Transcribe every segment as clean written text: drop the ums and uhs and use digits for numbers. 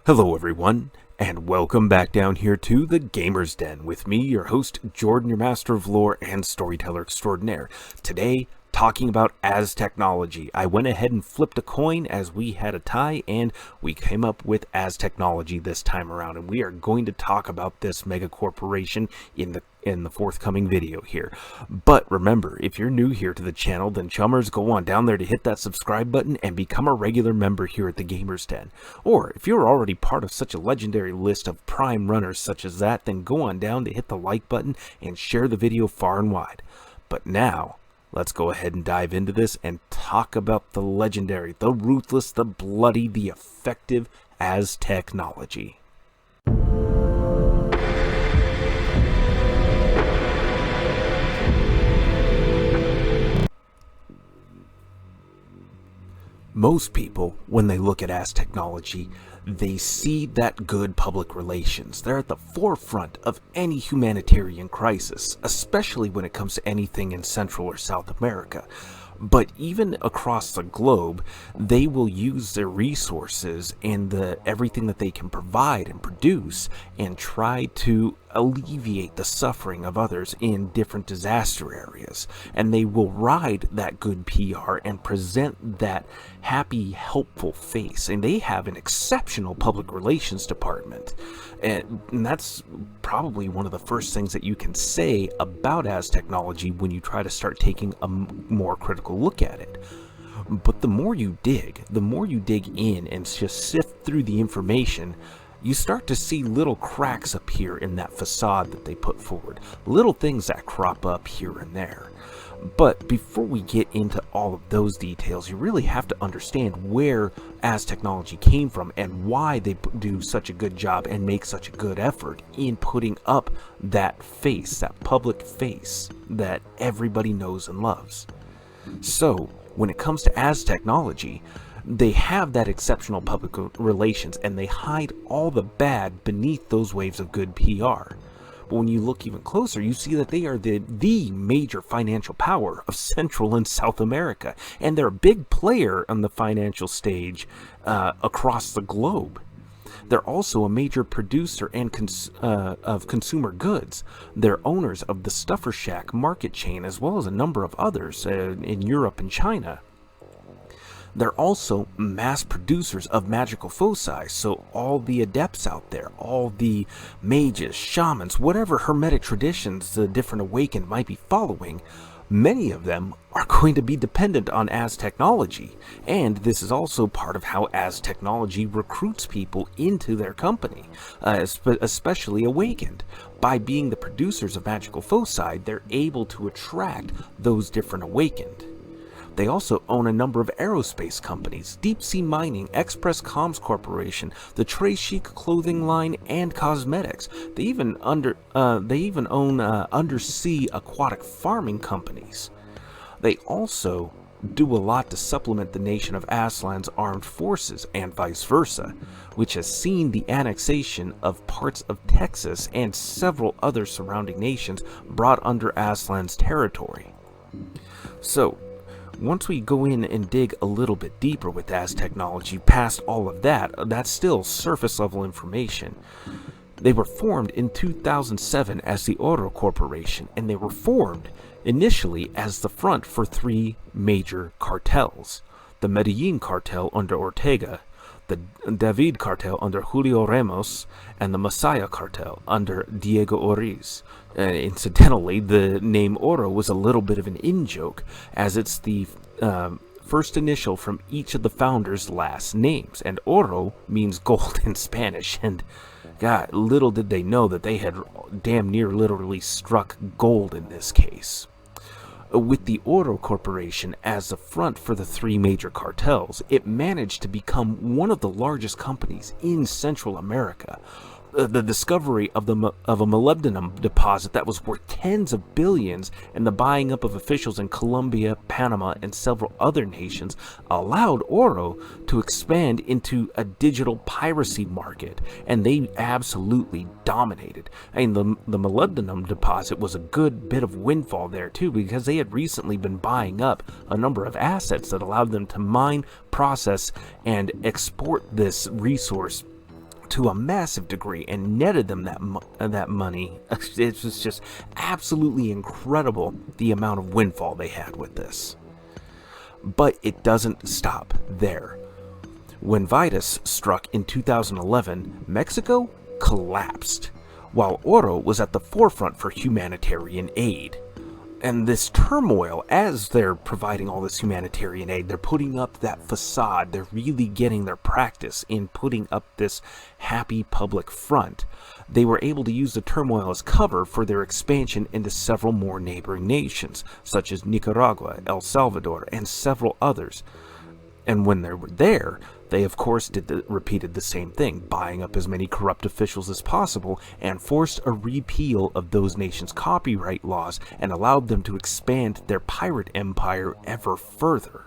Hello everyone, and welcome back down here to the Gamer's Den with me, your host, Jordan, your master of lore and storyteller extraordinaire. Today, talking about Aztechnology. I went ahead and flipped a coin as we had a tie, and we came up with Aztechnology this time around, and we are going to talk about this Megacorporation in the forthcoming video here. But remember, if you're new here to the channel, then chummers, go on down there to hit that subscribe button and become a regular member here at the Gamer's Den. Or if you're already part of such a legendary list of prime runners such as that, then go on down to hit the like button and share the video far and wide. But now, let's go ahead and dive into this and talk about the legendary, the ruthless, the bloody, the effective Aztechnology. Most people, when they look at Aztechnology, they see that good public relations. They're at the forefront of any humanitarian crisis, especially when it comes to anything in Central or South America. But even across the globe, they will use their resources and everything that they can provide and produce and try to alleviate the suffering of others in different disaster areas. And they will ride that good PR and present that happy, helpful face. And they have an exceptional public relations department. And that's probably one of the first things that you can say about Aztechnology when you try to start taking a more critical look at it. But the more you dig in and just sift through the information, you start to see little cracks appear in that facade that they put forward. Little things that crop up here and there. But before we get into all of those details, you really have to understand where Aztechnology came from and why they do such a good job and make such a good effort in putting up that face, that public face that everybody knows and loves. So, when it comes to Aztechnology, they have that exceptional public relations and they hide all the bad beneath those waves of good PR. But when you look even closer, you see that they are the major financial power of Central and South America, and they're a big player on the financial stage across the globe. They're also a major producer and of consumer goods. They're owners of the Stuffer Shack market chain, as well as a number of others in Europe and China. They're also mass producers of magical foci, so all the adepts out there, all the mages, shamans, whatever hermetic traditions the different awakened might be following, many of them are going to be dependent on Aztechnology. And this is also part of how Aztechnology recruits people into their company, especially awakened. By being the producers of magical foci, they're able to attract those different awakened. They also own a number of aerospace companies, Deep Sea Mining, Express Comms Corporation, the Trey Chic clothing line, and cosmetics. They even own undersea aquatic farming companies. They also do a lot to supplement the nation of Aslan's armed forces and vice versa, which has seen the annexation of parts of Texas and several other surrounding nations brought under Aslan's territory. So, once we go in and dig a little bit deeper with Aztechnology, past all of that, that's still surface level information. They were formed in 2007 as the Oro Corporation, and they were formed initially as the front for three major cartels: the Medellin cartel under Ortega, the David cartel under Julio Ramos, and the Messiah cartel under Diego Oriz. Incidentally, the name Oro was a little bit of an in-joke, as it's the first initial from each of the founders' last names, and Oro means gold in Spanish, and God, little did they know that they had damn near literally struck gold in this case. With the Oro Corporation as the front for the three major cartels, it managed to become one of the largest companies in Central America. The discovery of a molybdenum deposit that was worth tens of billions and the buying up of officials in Colombia, Panama, and several other nations allowed Oro to expand into a digital piracy market, and they absolutely dominated. I mean, the molybdenum deposit was a good bit of windfall there too, because they had recently been buying up a number of assets that allowed them to mine, process, and export this resource to a massive degree and netted them that money. It was just absolutely incredible the amount of windfall they had with this. But it doesn't stop there. When Vitus struck in 2011, Mexico collapsed, while Oro was at the forefront for humanitarian aid. And this turmoil, as they're providing all this humanitarian aid, they're putting up that facade, they're really getting their practice in putting up this happy public front. They were able to use the turmoil as cover for their expansion into several more neighboring nations, such as Nicaragua, El Salvador, and several others. And when they were there, they of course repeated the same thing, buying up as many corrupt officials as possible, and forced a repeal of those nations' copyright laws and allowed them to expand their pirate empire ever further.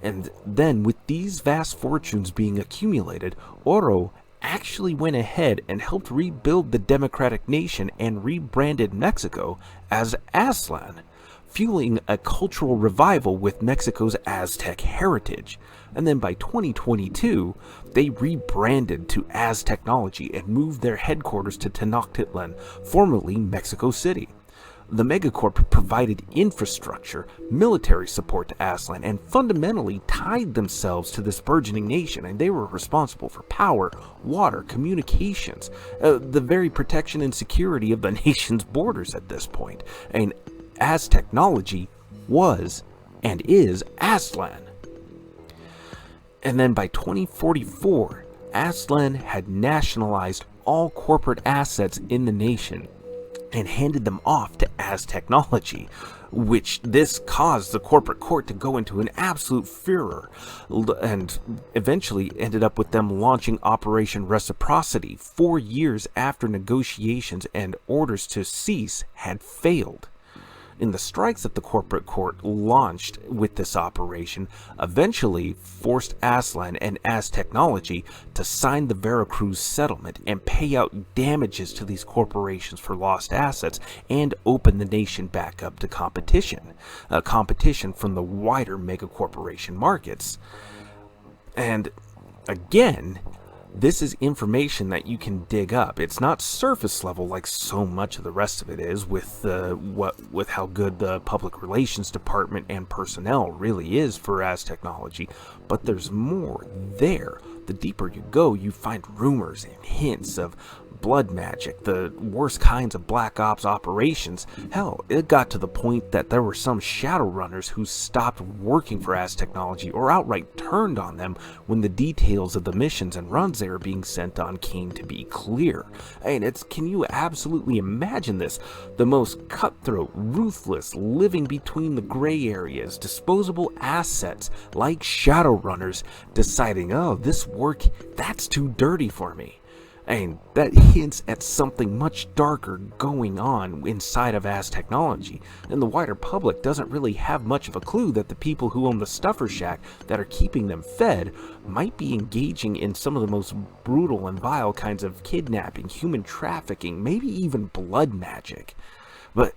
And then, with these vast fortunes being accumulated, Oro actually went ahead and helped rebuild the democratic nation and rebranded Mexico as Aztlan, fueling a cultural revival with Mexico's Aztec heritage. And then by 2022, they rebranded to Aztechnology and moved their headquarters to Tenochtitlan, formerly Mexico City. The Megacorp provided infrastructure, military support to Aztlan, and fundamentally tied themselves to this burgeoning nation, and they were responsible for power, water, communications, the very protection and security of the nation's borders at this point. And Aztechnology was and is Aztlan. And then by 2044, Aztlan had nationalized all corporate assets in the nation and handed them off to Aztechnology, which this caused the corporate court to go into an absolute furor, and eventually ended up with them launching Operation Reciprocity 4 years after negotiations and orders to cease had failed. In the strikes that the corporate court launched with this operation eventually forced Aztlan and Aztechnology to sign the Veracruz settlement and pay out damages to these corporations for lost assets and open the nation back up to competition from the wider megacorporation markets. And again, this is information that you can dig up. It's not surface level like so much of the rest of it is with how good the public relations department and personnel really is for Aztechnology, but there's more there. The deeper you go, you find rumors and hints of blood magic, the worst kinds of black ops operations. Hell, it got to the point that there were some Shadowrunners who stopped working for Aztechnology or outright turned on them when the details of the missions and runs they were being sent on came to be clear. And can you absolutely imagine this? The most cutthroat, ruthless, living between the gray areas, disposable assets like Shadowrunners deciding, oh, this work, that's too dirty for me. And that hints at something much darker going on inside of Aztechnology, and the wider public doesn't really have much of a clue that the people who own the Stuffer Shack that are keeping them fed might be engaging in some of the most brutal and vile kinds of kidnapping, human trafficking, maybe even blood magic. But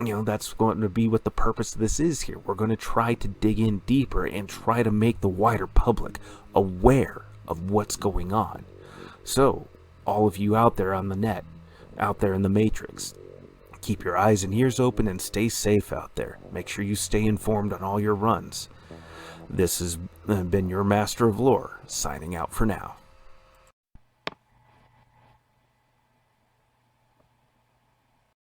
that's going to be what the purpose of this is here. We're going to try to dig in deeper and try to make the wider public aware of what's going on. So, all of you out there on the net, out there in the Matrix, keep your eyes and ears open and stay safe out there. Make sure you stay informed on all your runs. This has been your Master of Lore, signing out for now.